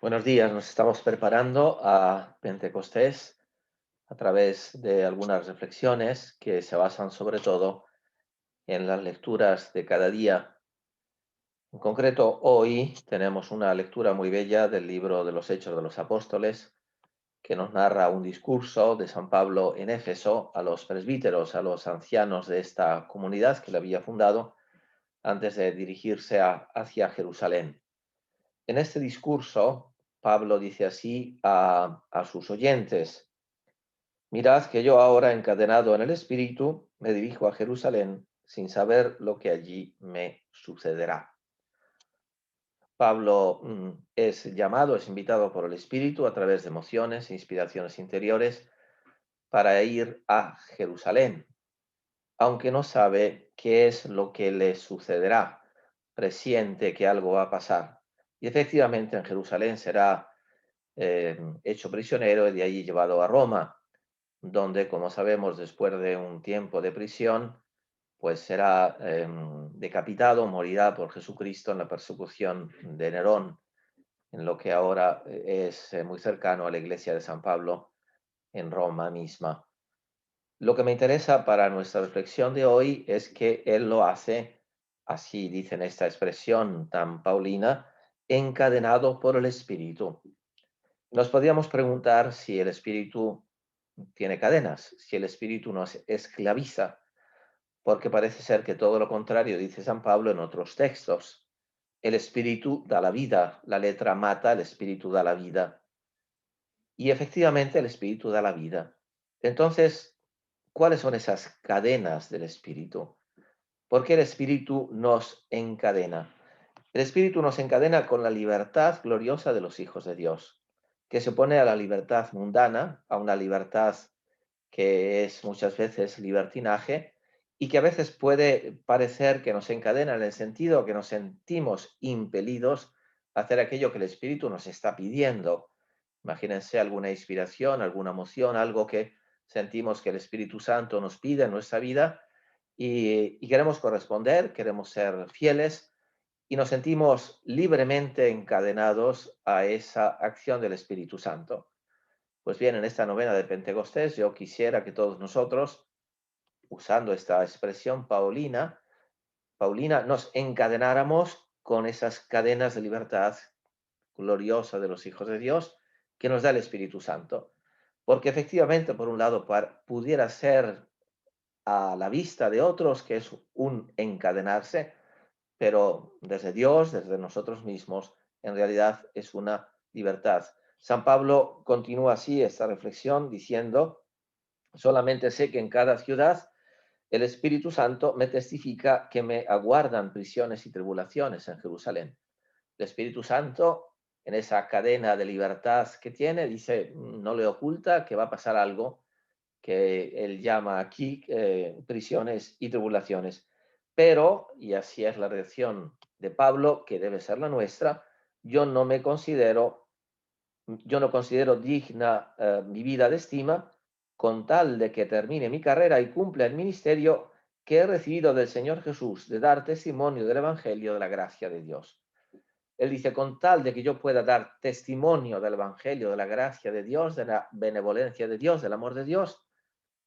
Buenos días, nos estamos preparando a Pentecostés a través de algunas reflexiones que se basan sobre todo en las lecturas de cada día. En concreto, hoy tenemos una lectura muy bella del libro de los Hechos de los Apóstoles que nos narra un discurso de San Pablo en Éfeso a los presbíteros, a los ancianos de esta comunidad que le había fundado antes de dirigirse hacia Jerusalén. En este discurso, Pablo dice así a sus oyentes: mirad que yo ahora, encadenado en el Espíritu, me dirijo a Jerusalén sin saber lo que allí me sucederá. Pablo es llamado, es invitado por el Espíritu a través de emociones e inspiraciones interiores para ir a Jerusalén, aunque no sabe qué es lo que le sucederá, presiente que algo va a pasar. Y efectivamente en Jerusalén será hecho prisionero y de allí llevado a Roma, donde, como sabemos, después de un tiempo de prisión, pues será decapitado, morirá por Jesucristo en la persecución de Nerón, en lo que ahora es muy cercano a la iglesia de San Pablo en Roma misma. Lo que me interesa para nuestra reflexión de hoy es que él lo hace, así dicen esta expresión tan paulina, encadenado por el Espíritu. Nos podríamos preguntar si el espíritu tiene cadenas, si el espíritu nos esclaviza, porque parece ser que todo lo contrario dice San Pablo en otros textos. El espíritu da la vida, la letra mata, el espíritu da la vida. Y efectivamente el espíritu da la vida. Entonces, ¿cuáles son esas cadenas del espíritu? ¿Por qué el espíritu nos encadena? El espíritu nos encadena con la libertad gloriosa de los hijos de Dios, que se opone a la libertad mundana, a una libertad que es muchas veces libertinaje y que a veces puede parecer que nos encadena en el sentido que nos sentimos impelidos a hacer aquello que el espíritu nos está pidiendo. Imagínense alguna inspiración, alguna emoción, algo que sentimos que el Espíritu Santo nos pide en nuestra vida y queremos corresponder, queremos ser fieles y nos sentimos libremente encadenados a esa acción del Espíritu Santo. Pues bien, en esta novena de Pentecostés yo quisiera que todos nosotros, usando esta expresión paulina, nos encadenáramos con esas cadenas de libertad gloriosa de los hijos de Dios que nos da el Espíritu Santo. Porque efectivamente, por un lado, pudiera ser a la vista de otros que es un encadenarse, pero desde Dios, desde nosotros mismos, en realidad es una libertad. San Pablo continúa así esta reflexión diciendo: solamente sé que en cada ciudad el Espíritu Santo me testifica que me aguardan prisiones y tribulaciones en Jerusalén. El Espíritu Santo, en esa cadena de libertad que tiene, dice, no le oculta que va a pasar algo que él llama aquí prisiones y tribulaciones. Pero, y así es la reacción de Pablo, que debe ser la nuestra, yo no me considero, yo no considero digna mi vida de estima con tal de que termine mi carrera y cumpla el ministerio que he recibido del Señor Jesús, de dar testimonio del Evangelio de la gracia de Dios. Él dice, con tal de que yo pueda dar testimonio del Evangelio, de la gracia de Dios, de la benevolencia de Dios, del amor de Dios,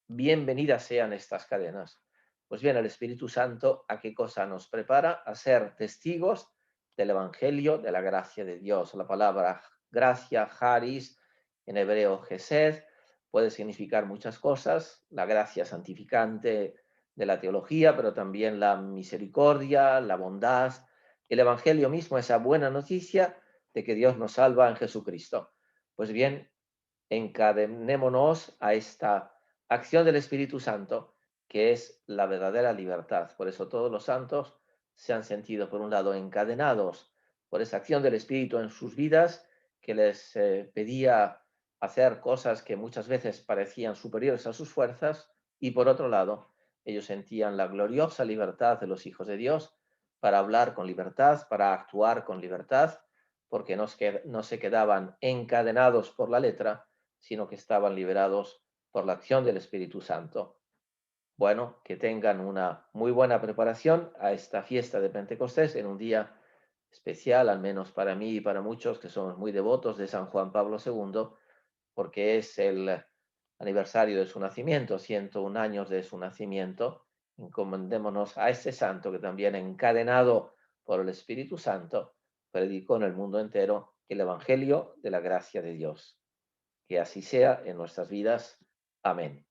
bienvenidas sean estas cadenas. Pues bien, el Espíritu Santo, ¿a qué cosa nos prepara? A ser testigos del Evangelio, de la gracia de Dios. La palabra gracia, charis, en hebreo gesed, puede significar muchas cosas. La gracia santificante de la teología, pero también la misericordia, la bondad. El Evangelio mismo, esa buena noticia de que Dios nos salva en Jesucristo. Pues bien, encadenémonos a esta acción del Espíritu Santo, que es la verdadera libertad. Por eso todos los santos se han sentido, por un lado, encadenados por esa acción del Espíritu en sus vidas, que les pedía hacer cosas que muchas veces parecían superiores a sus fuerzas, y por otro lado, ellos sentían la gloriosa libertad de los hijos de Dios para hablar con libertad, para actuar con libertad, porque no se quedaban encadenados por la letra, sino que estaban liberados por la acción del Espíritu Santo. Bueno, que tengan una muy buena preparación a esta fiesta de Pentecostés en un día especial, al menos para mí y para muchos que somos muy devotos de San Juan Pablo II, porque es el aniversario de su nacimiento, 101 años de su nacimiento. Encomendémonos a este santo que también, encadenado por el Espíritu Santo, predicó en el mundo entero el Evangelio de la gracia de Dios. Que así sea en nuestras vidas. Amén.